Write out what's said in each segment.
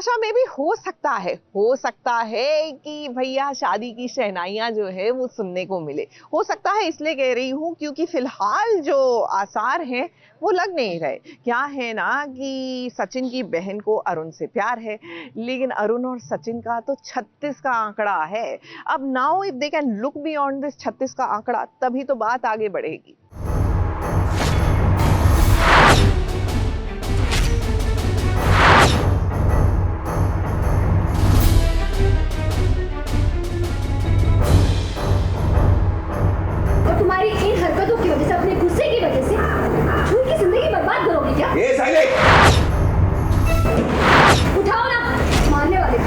आशा में भी हो सकता है कि भैया शादी की शहनाइयां जो है वो सुनने को मिले। हो सकता है इसलिए कह रही हूँ क्योंकि फिलहाल जो आसार हैं वो लग नहीं रहे। क्या है ना कि सचिन की बहन को अरुण से प्यार है, लेकिन अरुण और सचिन का तो 36 का आंकड़ा है। अब now if they can look beyond this 36 का आंकड़ा, तभी तो बात आगे बढ़ेगी। तुम्हारी इन हरकतों की वजह से, अपने गुस्से की वजह से छुई की जिंदगी बर्बाद करोगी क्या? ये साइले उठाओ ना, मारने वाले।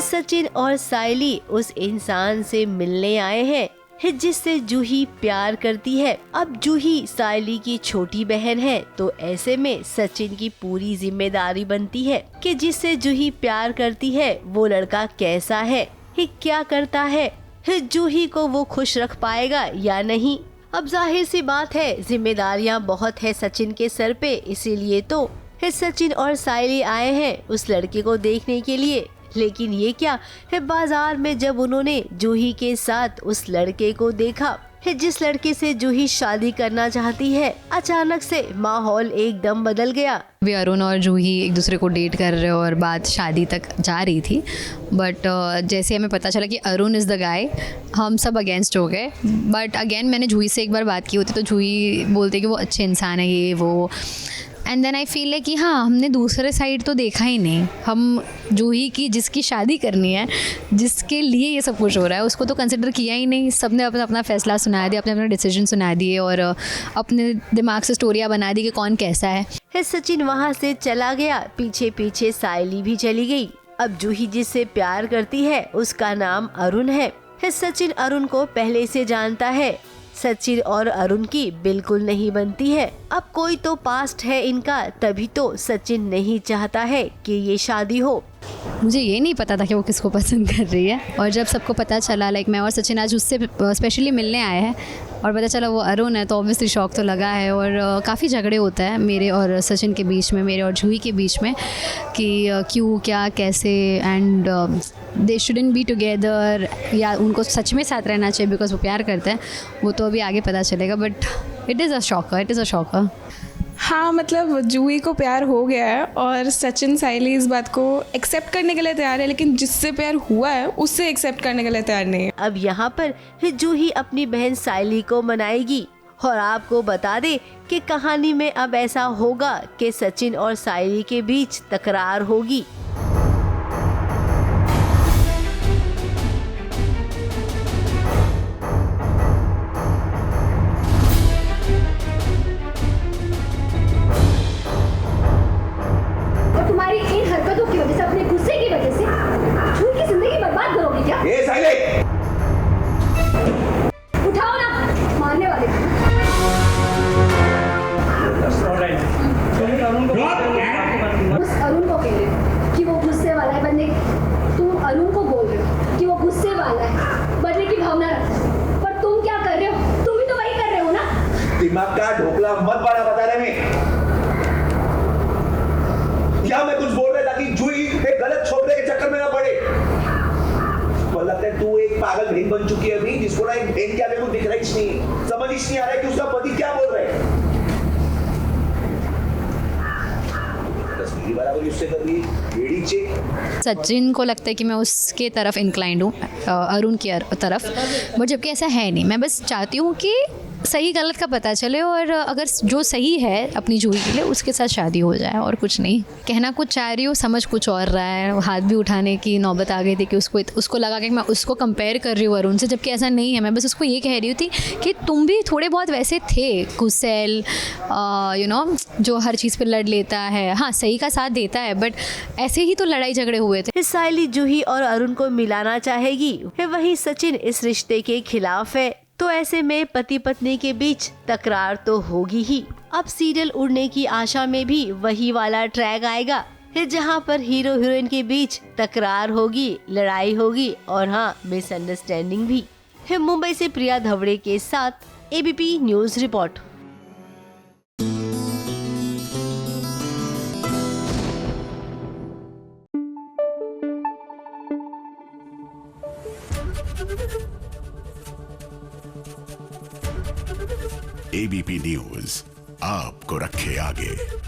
सचिन और सायली उस इंसान से मिलने आए हैं जिससे जूही प्यार करती है। अब जूही सायली की छोटी बहन है, तो ऐसे में सचिन की पूरी जिम्मेदारी बनती है कि जिससे जूही प्यार करती है वो लड़का कैसा है, क्या करता है, जूही को वो खुश रख पाएगा या नहीं। अब जाहिर सी बात है जिम्मेदारियां बहुत है सचिन के सर पे, इसीलिए तो सचिन और सायली आए हैं उस लड़के को देखने के लिए। लेकिन ये क्या है, बाजार में जब उन्होंने जूही के साथ उस लड़के को देखा जिस लड़के से जूही शादी करना चाहती है, अचानक से माहौल एकदम बदल गया। भी अरुण और जूही एक दूसरे को डेट कर रहे और बात शादी तक जा रही थी, बट जैसे हमें पता चला कि अरुण इज़ द गाय, हम सब अगेंस्ट हो गए। बट अगेन मैंने जूही से एक बार बात की होती तो जूही बोलती कि वो अच्छे इंसान है, ये वो। एंड देन आई फील है कि हाँ, हमने दूसरे साइड तो देखा ही नहीं। हम जूही की जिसकी शादी करनी है, जिसके लिए ये सब कुछ हो रहा है, उसको तो कंसिडर किया ही नहीं। सबने अपना अपना फैसला सुना दिया, अपने अपने डिसीजन सुना दिए और अपने दिमाग से स्टोरियाँ बना दी कि कौन कैसा है। सचिन वहाँ से चला गया, पीछे पीछे सायली भी चली गई। अब जूही जिससे प्यार करती है उसका नाम अरुण है। सचिन अरुण को पहले से जानता है। सचिन और अरुण की बिल्कुल नहीं बनती है। अब कोई तो पास्ट है इनका, तभी तो सचिन नहीं चाहता है कि ये शादी हो। मुझे ये नहीं पता था कि वो किसको पसंद कर रही है, और जब सबको पता चला, लाइक मैं और सचिन आज उससे स्पेशली मिलने आए हैं और पता चला वो अरुण है, तो ऑब्वियसली शौक तो लगा है। और काफ़ी झगड़े होते हैं मेरे और सचिन के बीच में, मेरे और जूही के बीच में, कि क्यों, क्या, कैसे, and they shouldn't be together, या उनको सच में साथ रहना चाहिए बिकॉज वो प्यार करते हैं। वो तो अभी आगे पता चलेगा, but it is a shocker. हाँ, मतलब जूही को प्यार हो गया है और सचिन सायली इस बात को एक्सेप्ट करने के लिए तैयार है, लेकिन जिससे प्यार हुआ है उससे एक्सेप्ट करने के लिए तैयार नहीं है। अब यहाँ पर जूही अपनी बहन सायली को मनाएगी। और आपको बता दे कि कहानी में अब ऐसा होगा कि सचिन और सायली के बीच तकरार होगी। तुम्हारी इन हरकतों की वजह से, अपने गुस्से की वजह से छुई की जिंदगी बर्बाद करोगी क्या? ये साइले उठाओ ना, मारने वाले। उस अरुण को कह रहे हो कि वो गुस्से वाला है, बनने तुम अरुण को बोल रहे हो कि वो गुस्से वाला है, बनने की भावना रखता है, पर तुम क्या कर रहे हो? तुम भी तो वही कर रहे हो ना। दिमाग का ढोकला मत बड़ा बता रहे में। या मैं कुछ बोल रहा था कि जूही एक गलत छोकरे के चक्कर में ना पड़े। तो लगता है तू एक पागल बहन बन चुकी है अभी, जिसको ना एक बहन के आगे कुछ दिख रहा ही नहीं, समझ ही नहीं आ रहा है कि उसका पति क्या बोल रहा है। सचिन को लगता है कि मैं उसके तरफ इंक्लाइंड हूँ, अरुण की तरफ, बट जबकि ऐसा है नहीं। मैं बस चाहती हूँ कि सही गलत का पता चले और अगर जो सही है अपनी जूही के लिए उसके साथ शादी हो जाए, और कुछ नहीं। कहना कुछ चाह रही हूँ, समझ कुछ और रहा है। हाथ भी उठाने की नौबत आ गई थी कि उसको लगा कि मैं उसको कंपेयर कर रही हूँ अरुण से, जबकि ऐसा नहीं है। मैं बस उसको ये कह रही थी कि तुम भी थोड़े बहुत वैसे थे, गुस्सैल, जो हर चीज़ पर लड़ लेता है, हाँ सही का साथ देता है, बट ऐसे ही तो लड़ाई झगड़े हुए थे। सायली जूही और अरुण को मिलाना चाहेगी, वहीं सचिन इस रिश्ते के खिलाफ है। तो ऐसे में पति पत्नी के बीच तकरार तो होगी ही। अब सीरियल उड़ने की आशा में भी वही वाला ट्रैक आएगा, जहां पर हीरो हीरोइन के बीच तकरार होगी, लड़ाई होगी और हाँ, मिसअंडरस्टैंडिंग भी। मुंबई से प्रिया धवड़े के साथ ABP news report. ABP news आपको रखे आगे।